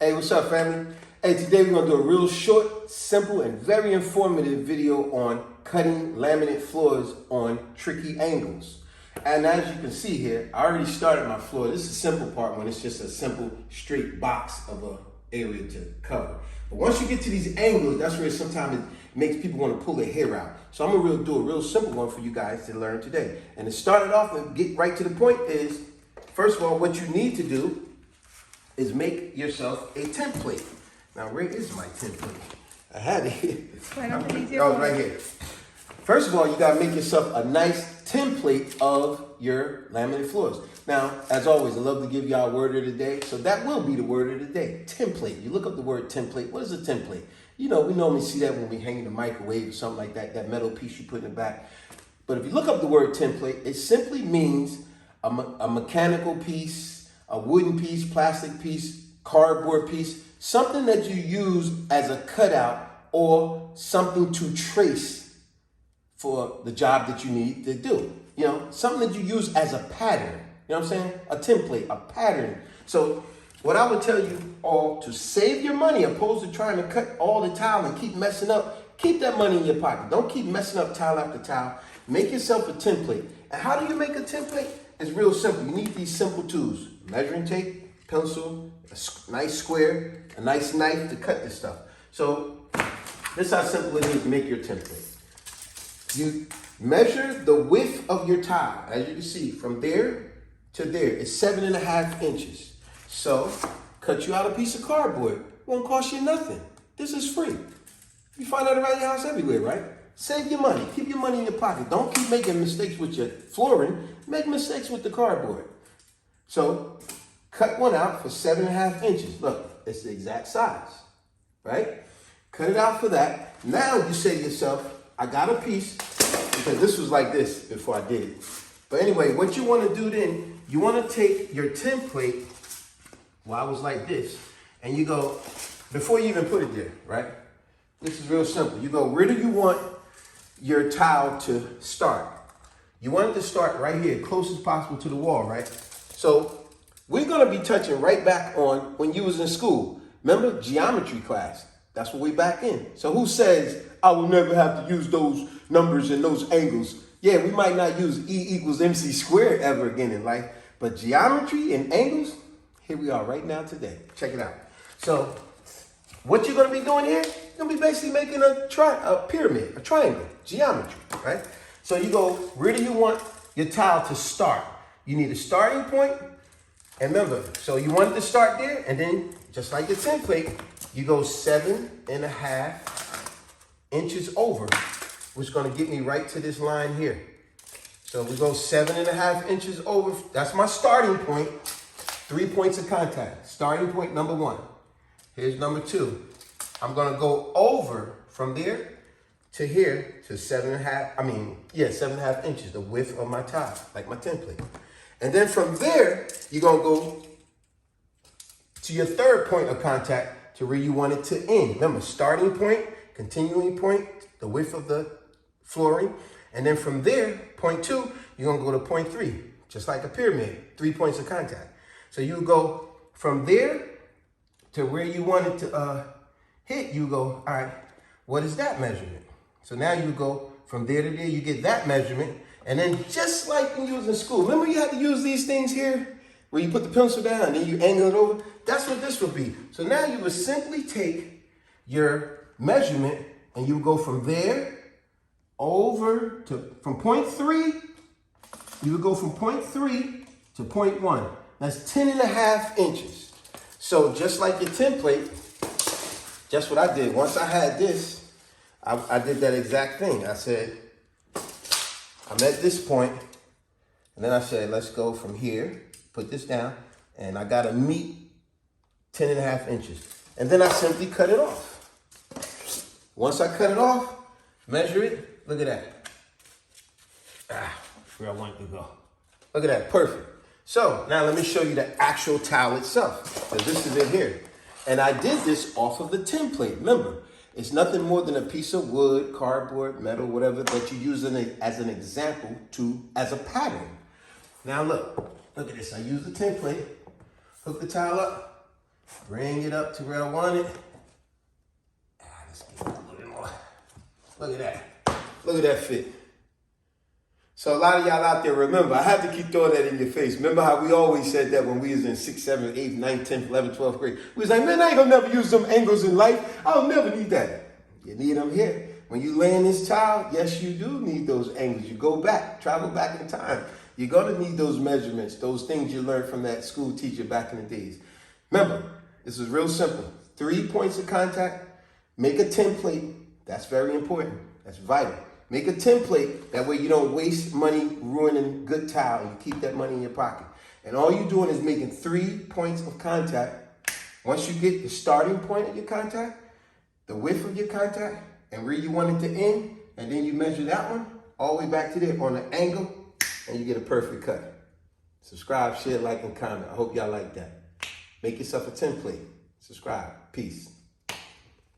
Hey, what's up, family? Hey, today we're gonna do a real short, simple, and very informative video on cutting laminate floors on tricky angles. And as you can see here, I already started my floor. This is a simple part when it's just a simple straight box of a area to cover. But once you get to these angles, that's where sometimes it makes people want to pull their hair out. So I'm gonna do a real simple one for you guys to learn today. And to start it off and get right to the point is, first of all, what you need to do is make yourself a template. Now, where is my template? I had it here. Oh, right here. First of all, you gotta make yourself a nice template of your laminate floors. Now, as always, I love to give y'all a word of the day, so that will be the word of the day, template. You look up the word template. What is a template? You know, we normally see that when we hang in the microwave or something like that, that metal piece you put in the back. But if you look up the word template, it simply means a mechanical piece, a wooden piece, plastic piece, cardboard piece, something that you use as a cutout or something to trace for the job that you need to do. You know, something that you use as a pattern. You know what I'm saying? A template, a pattern. So what I would tell you all to save your money, opposed to trying to cut all the tile and keep messing up, keep that money in your pocket. Don't keep messing up tile after tile. Make yourself a template. And how do you make a template? It's real simple. You need these simple tools: measuring tape, pencil, a nice square, a nice knife to cut this stuff. So this is how simple it is to make your template. You measure the width of your tile. As you can see, from there to there, it's 7.5 inches. So cut you out a piece of cardboard. Won't cost you nothing. This is free. You find that around your house everywhere, right? Save your money. Keep your money in your pocket. Don't keep making mistakes with your flooring. Make mistakes with the cardboard. So cut one out for 7.5 inches. Look, it's the exact size, right? Cut it out for that. Now you say to yourself, I got a piece, because this was like this before I did it. But anyway, what you want to do then, you want to take your template, well, I was like this, and you go, before you even put it there, right? This is real simple. You go, where do you want your tile to start? You want it to start right here, close as possible to the wall, right? So we're gonna be touching right back on when you was in school. Remember geometry class? That's what we back in. So who says, I will never have to use those numbers and those angles? Yeah, we might not use E equals MC squared ever again in life, but geometry and angles, here we are right now today. Check it out. So what you're gonna be doing here, you're gonna be basically making a pyramid, a triangle, geometry, right? So you go, where do you want your tile to start? You need a starting point. And remember, so you want it to start there, and then just like your template, you go 7.5 inches over, which is gonna get me right to this line here. So we go 7.5 inches over. That's my starting point. 3 points of contact. Starting point number 1. Here's number 2. I'm gonna go over from there to here to 7.5 inches, the width of my tile, like my template. And then from there, you're gonna go to your 3rd point of contact to where you want it to end. Remember, starting point, continuing point, the width of the flooring. And then from there, point 2, you're gonna go to point 3, just like a pyramid, 3 points of contact. So you go from there to where you want it to hit, you go, all right, what is that measurement? So now you go from there to there, you get that measurement. And then just like when you was in school, remember you had to use these things here where you put the pencil down and then you angle it over? That's what this would be. So now you would simply take your measurement and you would go from there over to, from point 3, you would go from point 3 to point 1. That's 10.5 inches. So just like your template, just what I did. Once I had this, I did that exact thing. I said, I'm at this point, and then I said, let's go from here, put this down, and I got to meet 10.5 inches. And then I simply cut it off. Once I cut it off, measure it, look at that. Where I want it to go. Look at that, perfect. So now let me show you the actual tile itself, because this is it here. And I did this off of the template. Remember, it's nothing more than a piece of wood, cardboard, metal, whatever that you use as an example as a pattern. Now look at this. I use the template, hook the tile up, Bring it up to where I want it. Let's get a little bit more. Look at that. Look at that fit. So a lot of y'all out there, remember, I have to keep throwing that in your face. Remember how we always said that when we was in 6th, 7th, 8th, 9th, 10th, 11th, 12th grade. We was like, man, I ain't gonna never use them angles in life. I'll never need that. You need them here. When you land this child, yes, you do need those angles. You go back, travel back in time. You're gonna need those measurements, those things you learned from that school teacher back in the days. Remember, this is real simple. 3 points of contact, make a template. That's very important. That's vital. Make a template, that way you don't waste money ruining good tile and you keep that money in your pocket. And all you're doing is making 3 points of contact. Once you get the starting point of your contact, the width of your contact, and where you want it to end, and then you measure that one all the way back to there on the angle, and you get a perfect cut. Subscribe, share, like, and comment. I hope y'all like that. Make yourself a template. Subscribe. Peace.